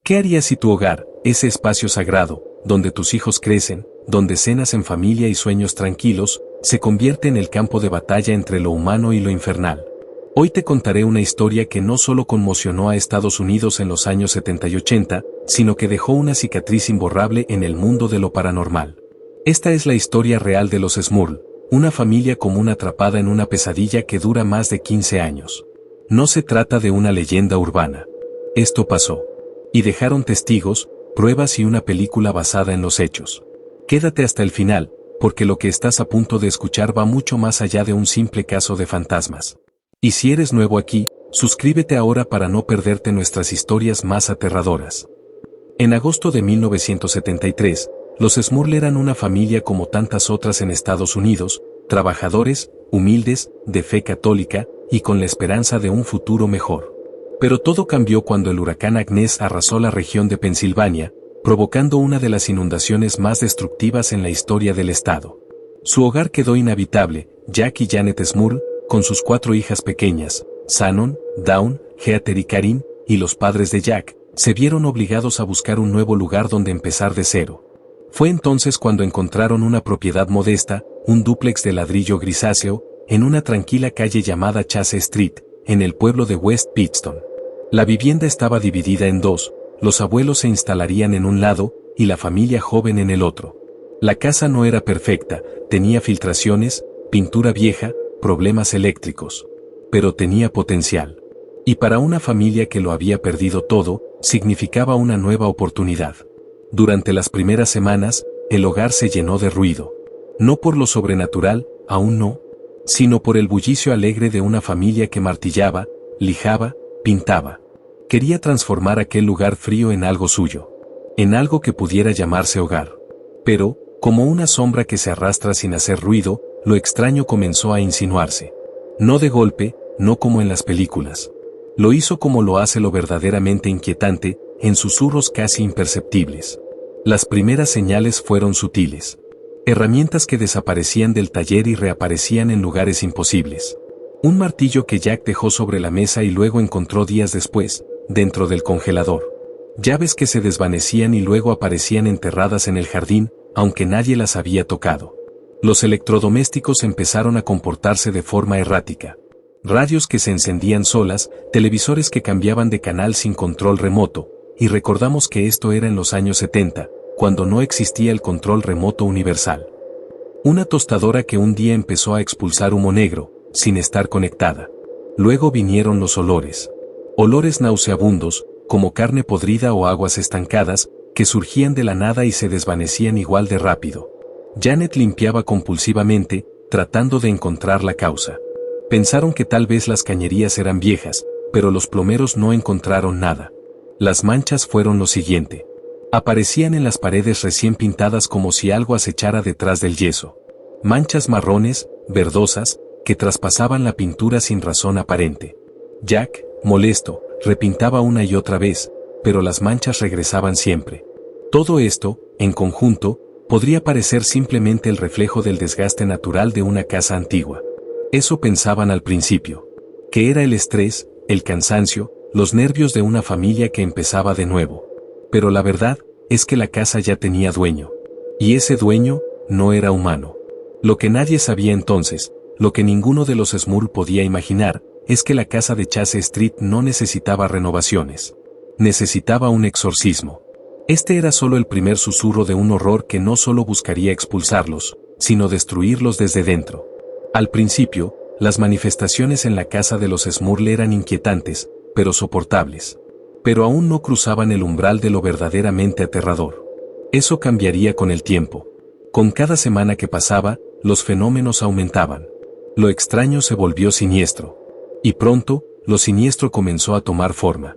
¿Qué harías si tu hogar, ese espacio sagrado, donde tus hijos crecen, donde cenas en familia y sueños tranquilos, se convierte en el campo de batalla entre lo humano y lo infernal? Hoy te contaré una historia que no solo conmocionó a Estados Unidos en los años 70 y 80, sino que dejó una cicatriz imborrable en el mundo de lo paranormal. Esta es la historia real de los Smurl, una familia común atrapada en una pesadilla que dura más de 15 años. No se trata de una leyenda urbana. Esto pasó. Y dejaron testigos, pruebas y una película basada en los hechos. Quédate hasta el final, porque lo que estás a punto de escuchar va mucho más allá de un simple caso de fantasmas. Y si eres nuevo aquí, suscríbete ahora para no perderte nuestras historias más aterradoras. En agosto de 1973, los Smurl eran una familia como tantas otras en Estados Unidos, trabajadores, humildes, de fe católica, y con la esperanza de un futuro mejor. Pero todo cambió cuando el huracán Agnes arrasó la región de Pensilvania, provocando una de las inundaciones más destructivas en la historia del estado. Su hogar quedó inhabitable. Jack y Janet Smurl, con sus 4 hijas pequeñas, Shannon, Dawn, Heather y Karin, y los padres de Jack, se vieron obligados a buscar un nuevo lugar donde empezar de cero. Fue entonces cuando encontraron una propiedad modesta, un dúplex de ladrillo grisáceo, en una tranquila calle llamada Chase Street, en el pueblo de West Pittston. La vivienda estaba dividida en dos, los abuelos se instalarían en un lado, y la familia joven en el otro. La casa no era perfecta, tenía filtraciones, pintura vieja, problemas eléctricos. Pero tenía potencial. Y para una familia que lo había perdido todo, significaba una nueva oportunidad. Durante las primeras semanas, el hogar se llenó de ruido. No por lo sobrenatural, aún no, sino por el bullicio alegre de una familia que martillaba, lijaba, pintaba. Quería transformar aquel lugar frío en algo suyo. En algo que pudiera llamarse hogar. Pero, como una sombra que se arrastra sin hacer ruido, lo extraño comenzó a insinuarse. No de golpe, no como en las películas. Lo hizo como lo hace lo verdaderamente inquietante, en susurros casi imperceptibles. Las primeras señales fueron sutiles. Herramientas que desaparecían del taller y reaparecían en lugares imposibles. Un martillo que Jack dejó sobre la mesa y luego encontró días después, dentro del congelador. Llaves que se desvanecían y luego aparecían enterradas en el jardín, aunque nadie las había tocado. Los electrodomésticos empezaron a comportarse de forma errática. Radios que se encendían solas, televisores que cambiaban de canal sin control remoto, y recordamos que esto era en los años 70, cuando no existía el control remoto universal. Una tostadora que un día empezó a expulsar humo negro, sin estar conectada. Luego vinieron los olores. Olores nauseabundos, como carne podrida o aguas estancadas, que surgían de la nada y se desvanecían igual de rápido. Janet limpiaba compulsivamente, tratando de encontrar la causa. Pensaron que tal vez las cañerías eran viejas, pero los plomeros no encontraron nada. Las manchas fueron lo siguiente. Aparecían en las paredes recién pintadas como si algo acechara detrás del yeso. Manchas marrones, verdosas, que traspasaban la pintura sin razón aparente. Jack, molesto, repintaba una y otra vez, pero las manchas regresaban siempre. Todo esto, en conjunto, podría parecer simplemente el reflejo del desgaste natural de una casa antigua. Eso pensaban al principio. Que era el estrés, el cansancio, los nervios de una familia que empezaba de nuevo. Pero la verdad, es que la casa ya tenía dueño. Y ese dueño, no era humano. Lo que nadie sabía entonces, lo que ninguno de los Smurl podía imaginar, es que la casa de Chase Street no necesitaba renovaciones. Necesitaba un exorcismo. Este era solo el primer susurro de un horror que no solo buscaría expulsarlos, sino destruirlos desde dentro. Al principio, las manifestaciones en la casa de los Smurl eran inquietantes, pero soportables. Pero aún no cruzaban el umbral de lo verdaderamente aterrador. Eso cambiaría con el tiempo. Con cada semana que pasaba, los fenómenos aumentaban. Lo extraño se volvió siniestro. Y pronto, lo siniestro comenzó a tomar forma.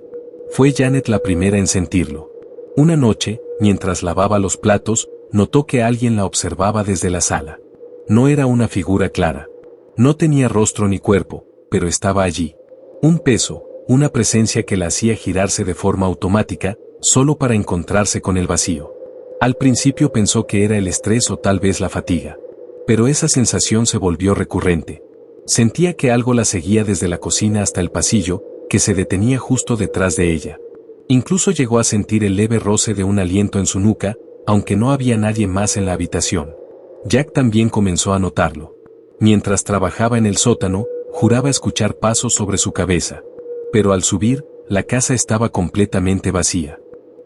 Fue Janet la primera en sentirlo. Una noche, mientras lavaba los platos, notó que alguien la observaba desde la sala. No era una figura clara. No tenía rostro ni cuerpo, pero estaba allí. Un peso, una presencia que la hacía girarse de forma automática, solo para encontrarse con el vacío. Al principio pensó que era el estrés o tal vez la fatiga. Pero esa sensación se volvió recurrente. Sentía que algo la seguía desde la cocina hasta el pasillo, que se detenía justo detrás de ella. Incluso llegó a sentir el leve roce de un aliento en su nuca, aunque no había nadie más en la habitación. Jack también comenzó a notarlo. Mientras trabajaba en el sótano, juraba escuchar pasos sobre su cabeza. Pero al subir, la casa estaba completamente vacía.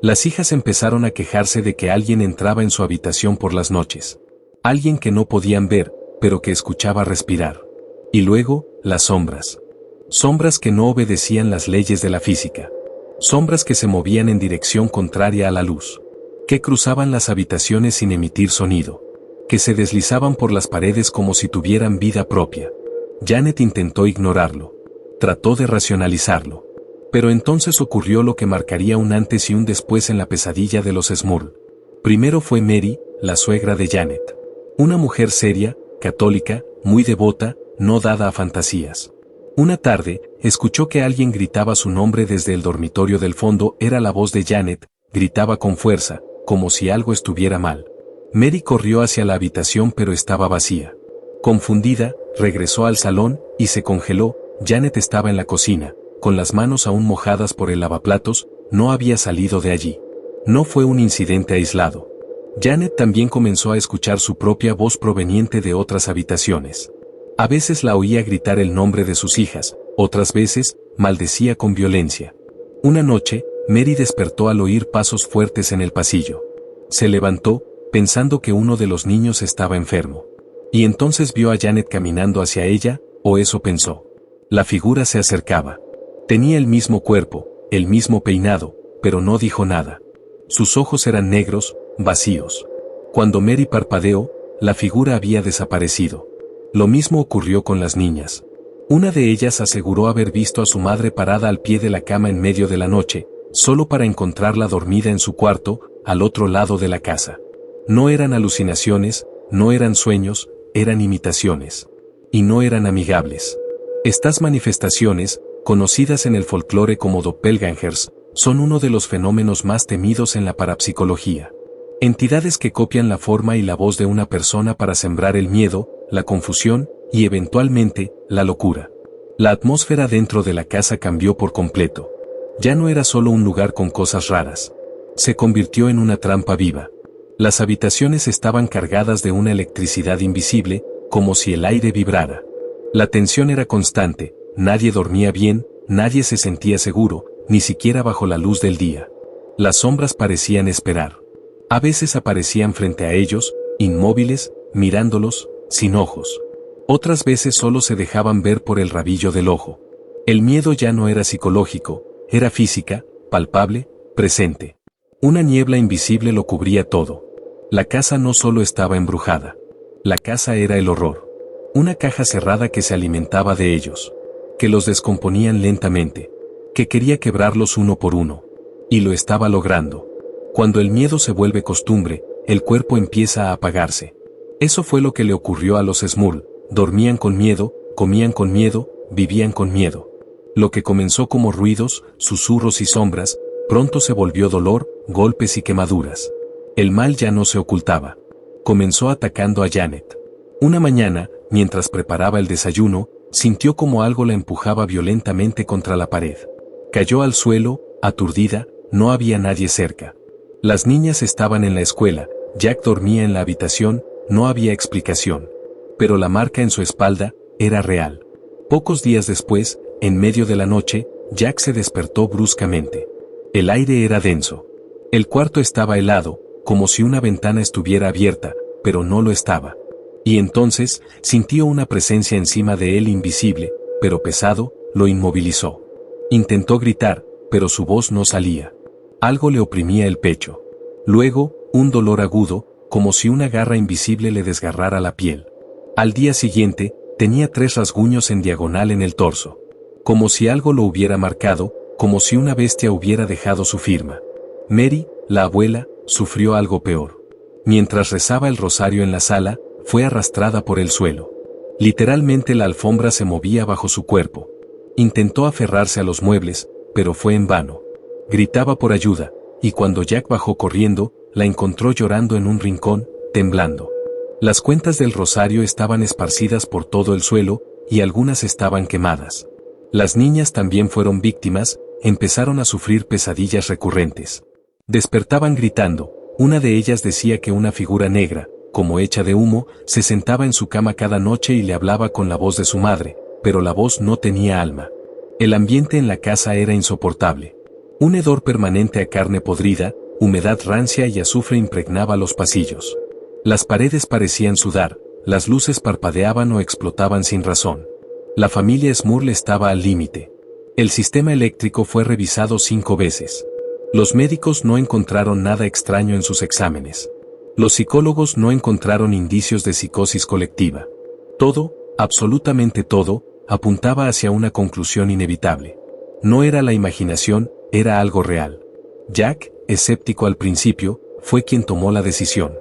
Las hijas empezaron a quejarse de que alguien entraba en su habitación por las noches. Alguien que no podían ver, pero que escuchaba respirar. Y luego, las sombras. Sombras que no obedecían las leyes de la física. Sombras que se movían en dirección contraria a la luz. Que cruzaban las habitaciones sin emitir sonido. Que se deslizaban por las paredes como si tuvieran vida propia. Janet intentó ignorarlo. Trató de racionalizarlo. Pero entonces ocurrió lo que marcaría un antes y un después en la pesadilla de los Smurl. Primero fue Mary, la suegra de Janet. Una mujer seria, católica, muy devota, no dada a fantasías. Una tarde, escuchó que alguien gritaba su nombre desde el dormitorio del fondo. Era la voz de Janet, gritaba con fuerza, como si algo estuviera mal. Mary corrió hacia la habitación pero estaba vacía. Confundida, regresó al salón, y se congeló. Janet estaba en la cocina, con las manos aún mojadas por el lavaplatos, no había salido de allí. No fue un incidente aislado. Janet también comenzó a escuchar su propia voz proveniente de otras habitaciones. A veces la oía gritar el nombre de sus hijas, otras veces, maldecía con violencia. Una noche, Mary despertó al oír pasos fuertes en el pasillo. Se levantó, pensando que uno de los niños estaba enfermo. Y entonces vio a Janet caminando hacia ella, o eso pensó. La figura se acercaba. Tenía el mismo cuerpo, el mismo peinado, pero no dijo nada. Sus ojos eran negros, vacíos. Cuando Mary parpadeó, la figura había desaparecido. Lo mismo ocurrió con las niñas. Una de ellas aseguró haber visto a su madre parada al pie de la cama en medio de la noche, solo para encontrarla dormida en su cuarto, al otro lado de la casa. No eran alucinaciones, no eran sueños, eran imitaciones. Y no eran amigables. Estas manifestaciones, conocidas en el folclore como doppelgangers, son uno de los fenómenos más temidos en la parapsicología. Entidades que copian la forma y la voz de una persona para sembrar el miedo, la confusión, y eventualmente, la locura. La atmósfera dentro de la casa cambió por completo. Ya no era solo un lugar con cosas raras. Se convirtió en una trampa viva. Las habitaciones estaban cargadas de una electricidad invisible, como si el aire vibrara. La tensión era constante, nadie dormía bien, nadie se sentía seguro, ni siquiera bajo la luz del día. Las sombras parecían esperar. A veces aparecían frente a ellos, inmóviles, mirándolos, sin ojos. Otras veces solo se dejaban ver por el rabillo del ojo. El miedo ya no era psicológico, era física, palpable, presente. Una niebla invisible lo cubría todo. La casa no solo estaba embrujada. La casa era el horror. Una caja cerrada que se alimentaba de ellos. Que los descomponían lentamente. Que quería quebrarlos uno por uno. Y lo estaba logrando. Cuando el miedo se vuelve costumbre, el cuerpo empieza a apagarse. Eso fue lo que le ocurrió a los Smurl. Dormían con miedo, comían con miedo, vivían con miedo. Lo que comenzó como ruidos, susurros y sombras, pronto se volvió dolor, golpes y quemaduras. El mal ya no se ocultaba. Comenzó atacando a Janet. Una mañana, mientras preparaba el desayuno, sintió como algo la empujaba violentamente contra la pared. Cayó al suelo, aturdida, no había nadie cerca. Las niñas estaban en la escuela, Jack dormía en la habitación, no había explicación. Pero la marca en su espalda era real. Pocos días después, en medio de la noche, Jack se despertó bruscamente. El aire era denso. El cuarto estaba helado, como si una ventana estuviera abierta, pero no lo estaba. Y entonces, sintió una presencia encima de él invisible, pero pesado, lo inmovilizó. Intentó gritar, pero su voz no salía. Algo le oprimía el pecho. Luego, un dolor agudo, como si una garra invisible le desgarrara la piel. Al día siguiente, tenía 3 rasguños en diagonal en el torso. Como si algo lo hubiera marcado, como si una bestia hubiera dejado su firma. Mary, la abuela, sufrió algo peor. Mientras rezaba el rosario en la sala, fue arrastrada por el suelo. Literalmente la alfombra se movía bajo su cuerpo. Intentó aferrarse a los muebles, pero fue en vano. Gritaba por ayuda, y cuando Jack bajó corriendo, la encontró llorando en un rincón, temblando. Las cuentas del rosario estaban esparcidas por todo el suelo, y algunas estaban quemadas. Las niñas también fueron víctimas, empezaron a sufrir pesadillas recurrentes. Despertaban gritando, una de ellas decía que una figura negra, como hecha de humo, se sentaba en su cama cada noche y le hablaba con la voz de su madre, pero la voz no tenía alma. El ambiente en la casa era insoportable. Un hedor permanente a carne podrida, humedad rancia y azufre impregnaba los pasillos. Las paredes parecían sudar, las luces parpadeaban o explotaban sin razón. La familia Smurl estaba al límite. El sistema eléctrico fue revisado 5 veces. Los médicos no encontraron nada extraño en sus exámenes. Los psicólogos no encontraron indicios de psicosis colectiva. Todo, absolutamente todo, apuntaba hacia una conclusión inevitable. No era la imaginación, era algo real. Jack, escéptico al principio, fue quien tomó la decisión.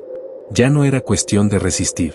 Ya no era cuestión de resistir.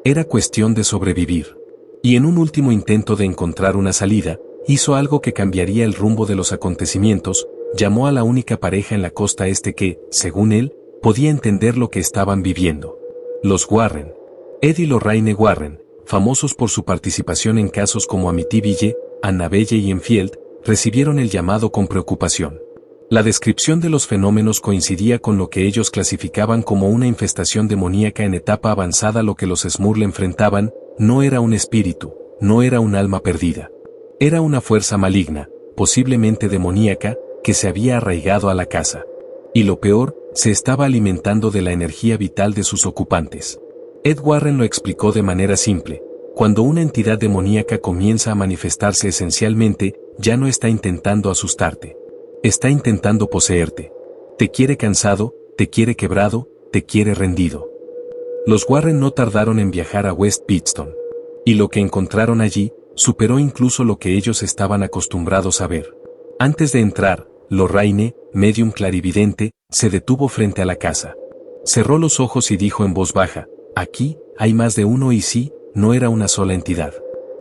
Era cuestión de sobrevivir. Y en un último intento de encontrar una salida, hizo algo que cambiaría el rumbo de los acontecimientos, llamó a la única pareja en la costa este que, según él, podía entender lo que estaban viviendo. Los Warren. Ed y Lorraine Warren, famosos por su participación en casos como Amityville, Annabelle y Enfield, recibieron el llamado con preocupación. La descripción de los fenómenos coincidía con lo que ellos clasificaban como una infestación demoníaca en etapa avanzada. Lo que los Smurl enfrentaban, no era un espíritu, no era un alma perdida. Era una fuerza maligna, posiblemente demoníaca, que se había arraigado a la casa. Y lo peor, se estaba alimentando de la energía vital de sus ocupantes. Ed Warren lo explicó de manera simple: cuando una entidad demoníaca comienza a manifestarse esencialmente, ya no está intentando asustarte. Está intentando poseerte. Te quiere cansado, te quiere quebrado, te quiere rendido. Los Warren no tardaron en viajar a West Pittston. Y lo que encontraron allí, superó incluso lo que ellos estaban acostumbrados a ver. Antes de entrar, Lorraine, medium clarividente, se detuvo frente a la casa. Cerró los ojos y dijo en voz baja: aquí, hay más de uno y sí, no era una sola entidad.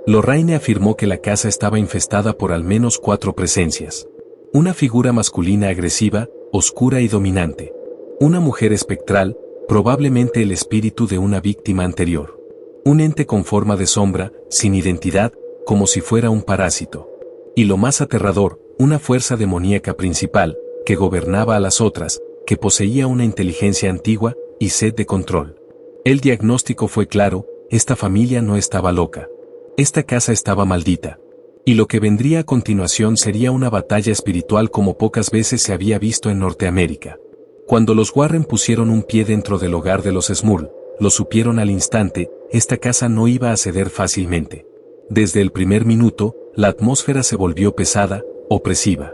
Lorraine afirmó que la casa estaba infestada por al menos 4 presencias. Una figura masculina agresiva, oscura y dominante. Una mujer espectral, probablemente el espíritu de una víctima anterior. Un ente con forma de sombra, sin identidad, como si fuera un parásito. Y lo más aterrador, una fuerza demoníaca principal, que gobernaba a las otras, que poseía una inteligencia antigua y sed de control. El diagnóstico fue claro: esta familia no estaba loca. Esta casa estaba maldita. Y lo que vendría a continuación sería una batalla espiritual como pocas veces se había visto en Norteamérica. Cuando los Warren pusieron un pie dentro del hogar de los Smurl, lo supieron al instante: esta casa no iba a ceder fácilmente. Desde el primer minuto, la atmósfera se volvió pesada, opresiva.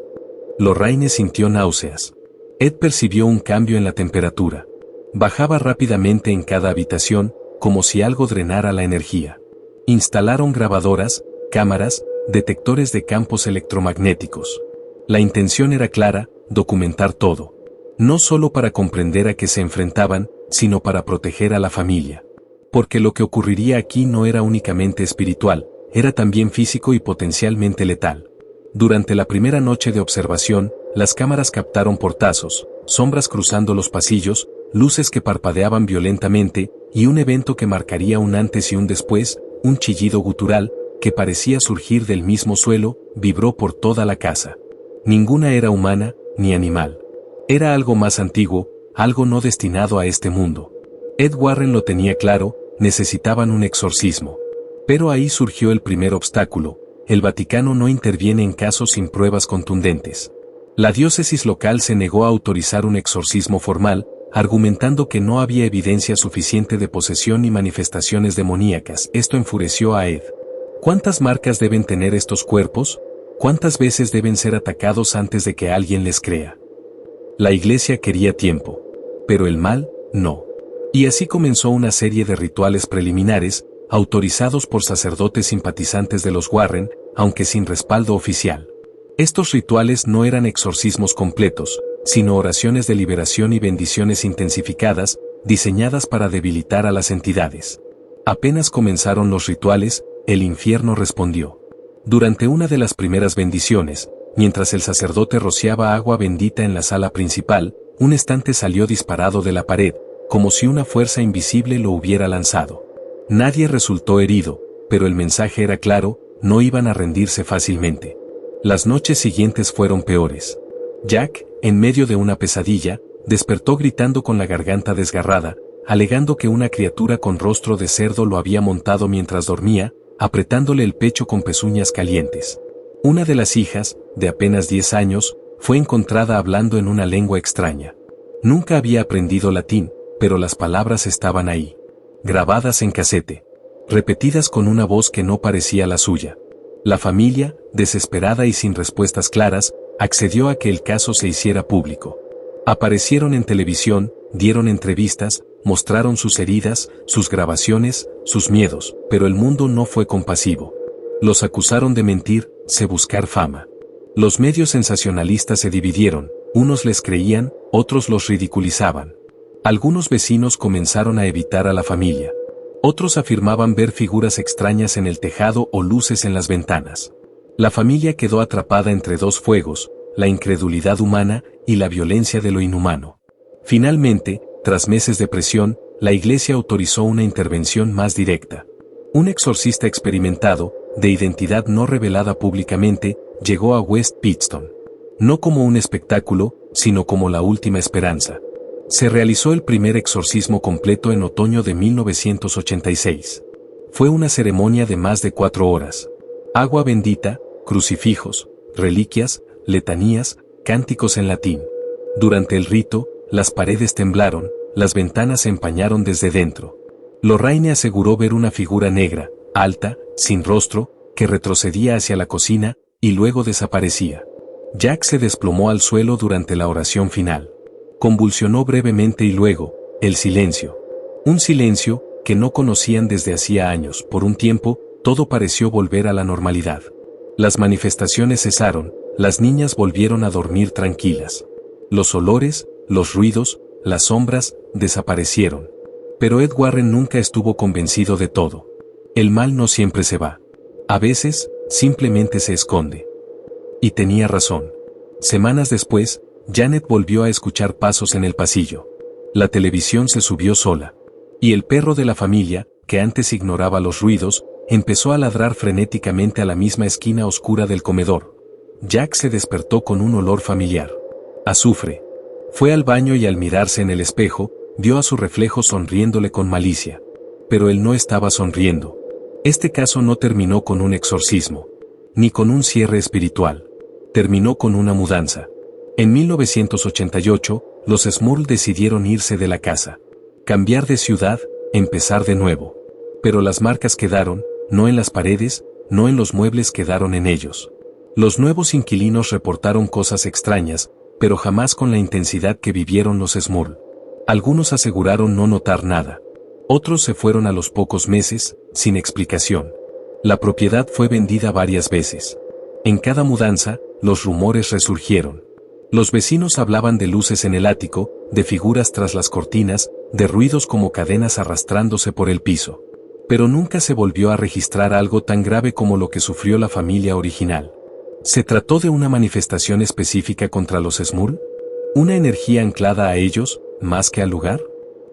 Lorraine sintió náuseas. Ed percibió un cambio en la temperatura. Bajaba rápidamente en cada habitación, como si algo drenara la energía. Instalaron grabadoras, cámaras, detectores de campos electromagnéticos. La intención era clara: documentar todo. No solo para comprender a qué se enfrentaban, sino para proteger a la familia. Porque lo que ocurriría aquí no era únicamente espiritual, era también físico y potencialmente letal. Durante la primera noche de observación, las cámaras captaron portazos, sombras cruzando los pasillos, luces que parpadeaban violentamente, y un evento que marcaría un antes y un después: un chillido gutural, que parecía surgir del mismo suelo, vibró por toda la casa. Ninguna era humana, ni animal. Era algo más antiguo, algo no destinado a este mundo. Ed Warren lo tenía claro: necesitaban un exorcismo. Pero ahí surgió el primer obstáculo: el Vaticano no interviene en casos sin pruebas contundentes. La diócesis local se negó a autorizar un exorcismo formal, argumentando que no había evidencia suficiente de posesión y manifestaciones demoníacas. Esto enfureció a Ed. ¿Cuántas marcas deben tener estos cuerpos? ¿Cuántas veces deben ser atacados antes de que alguien les crea? La iglesia quería tiempo. Pero el mal, no. Y así comenzó una serie de rituales preliminares, autorizados por sacerdotes simpatizantes de los Warren, aunque sin respaldo oficial. Estos rituales no eran exorcismos completos, sino oraciones de liberación y bendiciones intensificadas, diseñadas para debilitar a las entidades. Apenas comenzaron los rituales, el infierno respondió. Durante una de las primeras bendiciones, mientras el sacerdote rociaba agua bendita en la sala principal, un estante salió disparado de la pared, como si una fuerza invisible lo hubiera lanzado. Nadie resultó herido, pero el mensaje era claro: no iban a rendirse fácilmente. Las noches siguientes fueron peores. Jack, en medio de una pesadilla, despertó gritando con la garganta desgarrada, alegando que una criatura con rostro de cerdo lo había montado mientras dormía, apretándole el pecho con pezuñas calientes. Una de las hijas, de apenas 10 años, fue encontrada hablando en una lengua extraña. Nunca había aprendido latín, pero las palabras estaban ahí, grabadas en casete, repetidas con una voz que no parecía la suya. La familia, desesperada y sin respuestas claras, accedió a que el caso se hiciera público. Aparecieron en televisión, dieron entrevistas, mostraron sus heridas, sus grabaciones, sus miedos, pero el mundo no fue compasivo. Los acusaron de mentir, de buscar fama. Los medios sensacionalistas se dividieron, unos les creían, otros los ridiculizaban. Algunos vecinos comenzaron a evitar a la familia. Otros afirmaban ver figuras extrañas en el tejado o luces en las ventanas. La familia quedó atrapada entre dos fuegos, la incredulidad humana y la violencia de lo inhumano. Finalmente, tras meses de presión, la iglesia autorizó una intervención más directa. Un exorcista experimentado, de identidad no revelada públicamente, llegó a West Pittston. No como un espectáculo, sino como la última esperanza. Se realizó el primer exorcismo completo en otoño de 1986. Fue una ceremonia de más de 4 horas. Agua bendita, crucifijos, reliquias, letanías, cánticos en latín. Durante el rito, las paredes temblaron, las ventanas se empañaron desde dentro. Lorraine aseguró ver una figura negra, alta, sin rostro, que retrocedía hacia la cocina, y luego desaparecía. Jack se desplomó al suelo durante la oración final. Convulsionó brevemente y luego, el silencio. Un silencio, que no conocían desde hacía años. Por un tiempo, todo pareció volver a la normalidad. Las manifestaciones cesaron, las niñas volvieron a dormir tranquilas. Los olores, los ruidos, las sombras, desaparecieron. Pero Ed Warren nunca estuvo convencido de todo. El mal no siempre se va. A veces, simplemente se esconde. Y tenía razón. Semanas después, Janet volvió a escuchar pasos en el pasillo. La televisión se subió sola. Y el perro de la familia, que antes ignoraba los ruidos, empezó a ladrar frenéticamente a la misma esquina oscura del comedor. Jack se despertó con un olor familiar. Azufre. Fue al baño y al mirarse en el espejo, vio a su reflejo sonriéndole con malicia. Pero él no estaba sonriendo. Este caso no terminó con un exorcismo, ni con un cierre espiritual. Terminó con una mudanza. En 1988, los Smurl decidieron irse de la casa. Cambiar de ciudad, empezar de nuevo. Pero las marcas quedaron, no en las paredes, no en los muebles, quedaron en ellos. Los nuevos inquilinos reportaron cosas extrañas, pero jamás con la intensidad que vivieron los Smurl. Algunos aseguraron no notar nada. Otros se fueron a los pocos meses, sin explicación. La propiedad fue vendida varias veces. En cada mudanza, los rumores resurgieron. Los vecinos hablaban de luces en el ático, de figuras tras las cortinas, de ruidos como cadenas arrastrándose por el piso. Pero nunca se volvió a registrar algo tan grave como lo que sufrió la familia original. ¿Se trató de una manifestación específica contra los Smurl? ¿Una energía anclada a ellos, más que al lugar?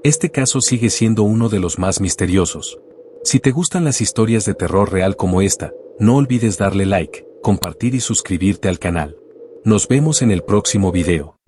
Este caso sigue siendo uno de los más misteriosos. Si te gustan las historias de terror real como esta, no olvides darle like, compartir y suscribirte al canal. Nos vemos en el próximo video.